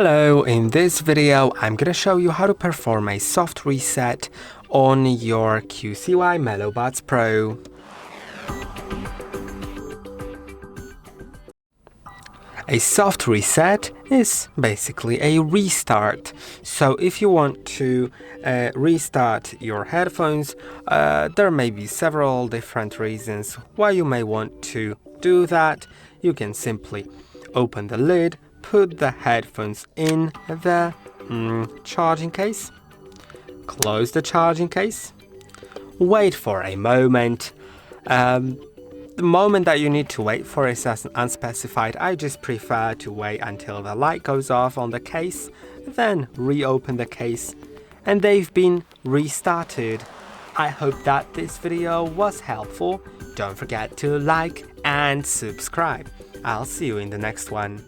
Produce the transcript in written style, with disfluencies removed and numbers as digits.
Hello, in this video I'm gonna show you how to perform a soft reset on your QCY MeloBuds Pro. A soft reset is basically a restart. So if you want to restart your headphones, there may be several different reasons why you may want to do that. You can simply open the lid, put the headphones in the charging case, close the charging case, wait for a moment. The moment that you need to wait for is unspecified. I just prefer to wait until the light goes off on the case, then reopen the case, and they've been restarted. I hope that this video was helpful. Don't forget to like and subscribe. I'll see you in the next one.